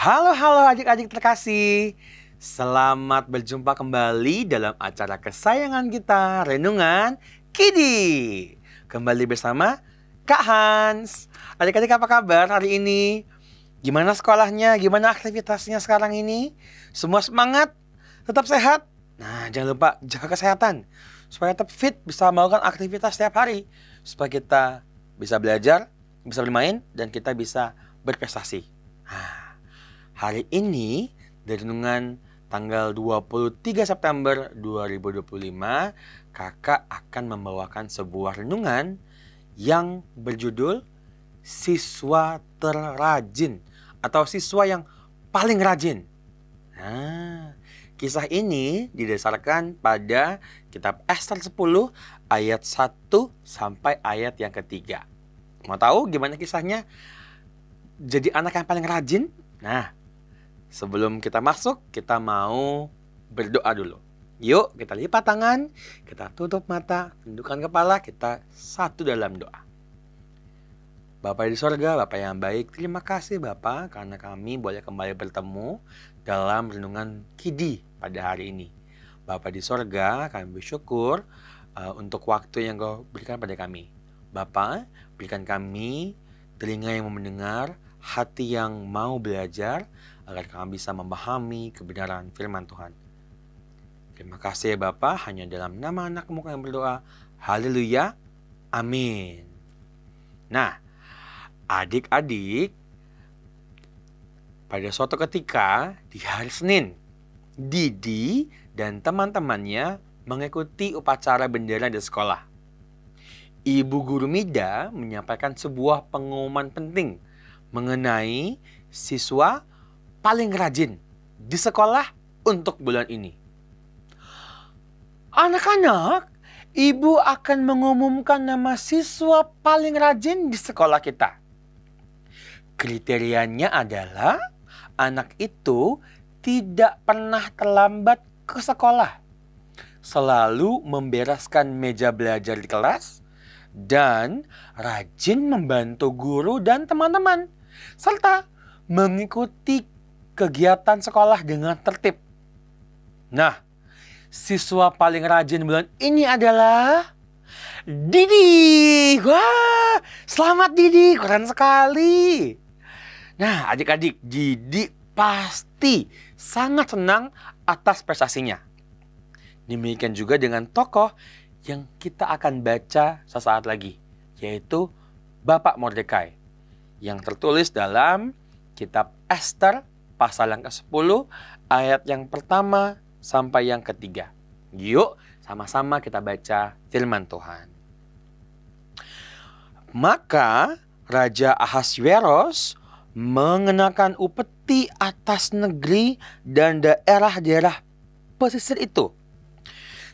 Halo adik-adik terkasih. Selamat berjumpa kembali dalam acara kesayangan kita, Renungan Kidi. Kembali bersama Kak Hans. Adik-adik apa kabar hari ini? Gimana sekolahnya? Gimana aktivitasnya sekarang ini? Semua semangat? Tetap sehat? Nah, jangan lupa jaga kesehatan. Supaya tetap fit, bisa melakukan aktivitas setiap hari. Supaya kita bisa belajar, bisa bermain, dan kita bisa berprestasi. Hari ini, dari renungan tanggal 23 September 2025, kakak akan membawakan sebuah renungan yang berjudul Siswa Terrajin atau Siswa yang Paling Rajin. Nah, kisah ini didasarkan pada kitab Ester 10 ayat 1 sampai ayat yang ketiga. Mau tahu gimana kisahnya jadi anak yang paling rajin? Nah, sebelum kita masuk, kita mau berdoa dulu. Yuk, kita lipat tangan, kita tutup mata, tundukkan kepala, kita satu dalam doa. Bapa di sorga, Bapa yang baik, terima kasih Bapa karena kami boleh kembali bertemu dalam renungan Kidi pada hari ini. Bapa di sorga, kami bersyukur untuk waktu yang Kau berikan pada kami. Bapa, berikan kami telinga yang mau mendengar, hati yang mau belajar, agar kami bisa memahami kebenaran firman Tuhan. Terima kasih ya Bapa, hanya dalam nama anak-Mu kami berdoa. Haleluya, amin. Nah, adik-adik, pada suatu ketika di hari Senin, Didi dan teman-temannya mengikuti upacara bendera di sekolah. Ibu guru Mida menyampaikan sebuah pengumuman penting mengenai siswa paling rajin di sekolah untuk bulan ini. Anak-anak, ibu akan mengumumkan nama siswa paling rajin di sekolah kita. Kriterianya adalah anak itu tidak pernah terlambat ke sekolah, selalu membereskan meja belajar di kelas, dan rajin membantu guru dan teman-teman, serta mengikuti kegiatan sekolah dengan tertib. Nah, siswa paling rajin bulan ini adalah Didi. Wah, selamat Didi, keren sekali. Nah, adik-adik, Didi pasti sangat senang atas prestasinya. Demikian juga dengan tokoh yang kita akan baca sesaat lagi, yaitu Bapak Mordekai, yang tertulis dalam kitab Ester pasal yang ke-10 ayat yang pertama sampai yang ketiga. Yuk sama-sama kita baca firman Tuhan. Maka Raja Ahasveros mengenakan upeti atas negeri dan daerah-daerah pesisir itu.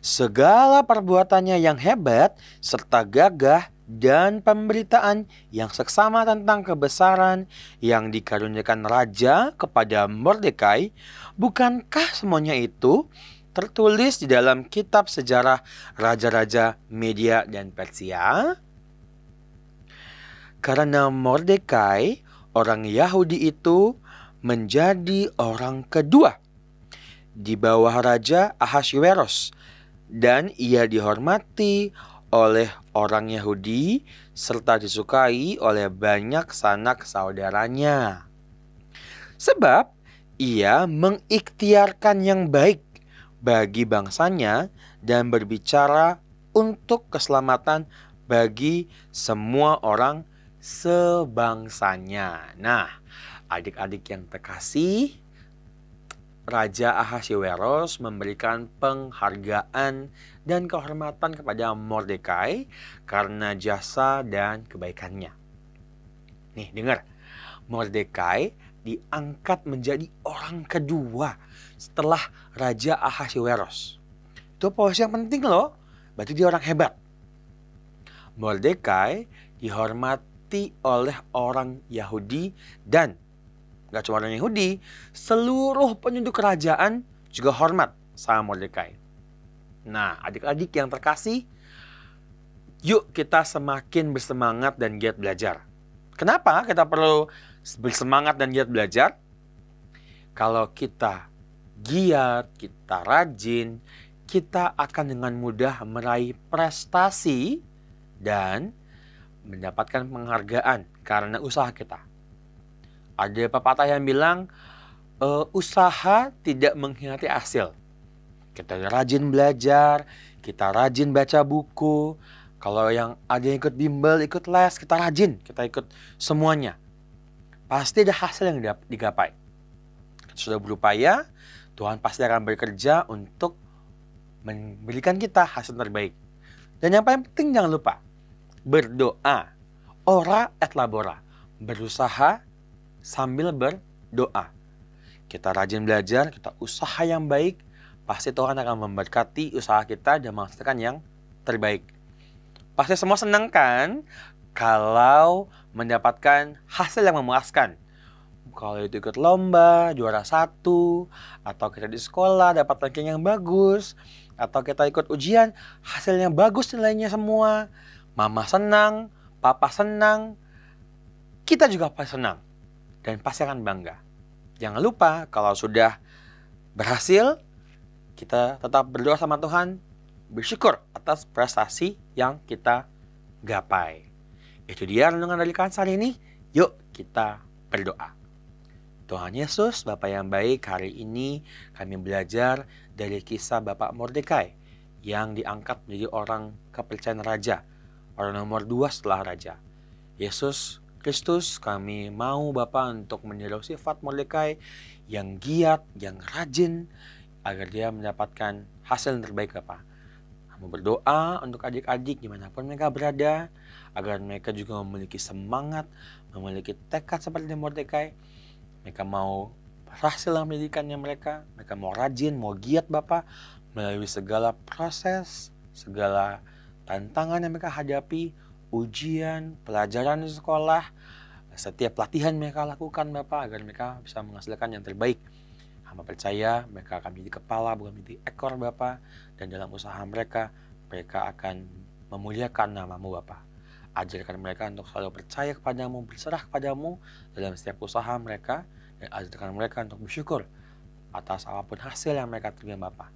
Segala perbuatannya yang hebat serta gagah dan pemberitaan yang seksama tentang kebesaran yang dikaruniakan raja kepada Mordekai, bukankah semuanya itu tertulis di dalam kitab sejarah raja-raja Media dan Persia? Karena Mordekai, orang Yahudi itu, menjadi orang kedua di bawah Raja Ahasveros, dan ia dihormati oleh orang Yahudi serta disukai oleh banyak sanak saudaranya. Sebab ia mengikhtiarkan yang baik bagi bangsanya dan berbicara untuk keselamatan bagi semua orang sebangsanya. Nah, adik-adik yang terkasih, Raja Ahasveros memberikan penghargaan dan kehormatan kepada Mordekai karena jasa dan kebaikannya. Nih, dengar. Mordekai diangkat menjadi orang kedua setelah Raja Ahasveros. Itu posisi yang penting loh. Berarti dia orang hebat. Mordekai dihormati oleh orang Yahudi dan gak cuma orang Yahudi, seluruh penduduk kerajaan juga hormat sama Mordekai. Nah, adik-adik yang terkasih, yuk kita semakin bersemangat dan giat belajar. Kenapa kita perlu bersemangat dan giat belajar? Kalau kita giat, kita rajin, kita akan dengan mudah meraih prestasi dan mendapatkan penghargaan karena usaha kita. Ada pepatah yang bilang, usaha tidak mengkhianati hasil. Kita rajin belajar, kita rajin baca buku. Kalau yang ada yang ikut bimbel, ikut les, kita rajin, kita ikut semuanya. Pasti ada hasil yang digapai. Kita sudah berupaya, Tuhan pasti akan bekerja untuk memberikan kita hasil terbaik. Dan yang paling penting jangan lupa, berdoa. Ora et labora. Berusaha sambil berdoa. Kita rajin belajar, kita usaha yang baik, pasti Tuhan akan memberkati usaha kita dan menghasilkan yang terbaik. Pasti semua senang kan kalau mendapatkan hasil yang memuaskan. Kalau itu ikut lomba, juara 1, atau kita di sekolah dapat ranking yang bagus, atau kita ikut ujian, hasilnya bagus nilainya semua. Mama senang, papa senang, kita juga pasti senang. Dan pasti akan bangga. Jangan lupa kalau sudah berhasil, kita tetap berdoa sama Tuhan, bersyukur atas prestasi yang kita gapai. Itu dia renungan dari Kahans hari ini. Yuk kita berdoa. Tuhan Yesus, Bapa yang baik, hari ini kami belajar dari kisah Bapak Mordekai yang diangkat menjadi orang kepercayaan raja, orang nomor 2 setelah raja. Yesus Kristus, kami mau Bapa untuk meniru sifat Mordekai yang giat, yang rajin, agar dia mendapatkan hasil yang terbaik Bapa. Kami berdoa untuk adik-adik dimanapun mereka berada, agar mereka juga memiliki semangat, memiliki tekad seperti Mordekai. Mereka mau berhasil dalam pendidikannya mereka mau rajin, mau giat Bapak, melalui segala proses, segala tantangan yang mereka hadapi, ujian, pelajaran di sekolah, setiap pelatihan mereka lakukan Bapak, agar mereka bisa menghasilkan yang terbaik. Hamba percaya mereka akan menjadi kepala, bukan menjadi ekor Bapak, dan dalam usaha mereka akan memuliakan nama-Mu Bapak. Ajarkan mereka untuk selalu percaya kepadamu, berserah kepadamu dalam setiap usaha mereka, dan ajarkan mereka untuk bersyukur atas apapun hasil yang mereka terima Bapa.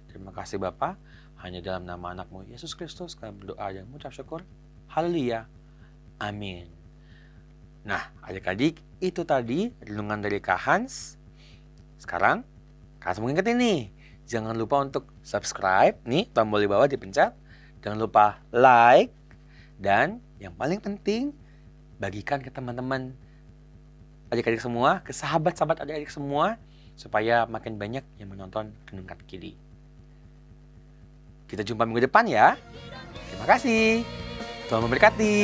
Terima kasih Bapa, hanya dalam nama anak-Mu Yesus Kristus kami berdoa dan mengucap syukur. Haleluya. Amin. Nah, adik-adik, itu tadi renungan dari Kahans. Sekarang, Kahans mau ingetin nih, jangan lupa untuk subscribe, nih tombol di bawah dipencet. Jangan lupa like. Dan yang paling penting, bagikan ke teman-teman adik-adik semua, ke sahabat-sahabat adik-adik semua, supaya makin banyak yang menonton Renungan Kidi. Kita jumpa minggu depan ya. Terima kasih. Tuhan memberkati.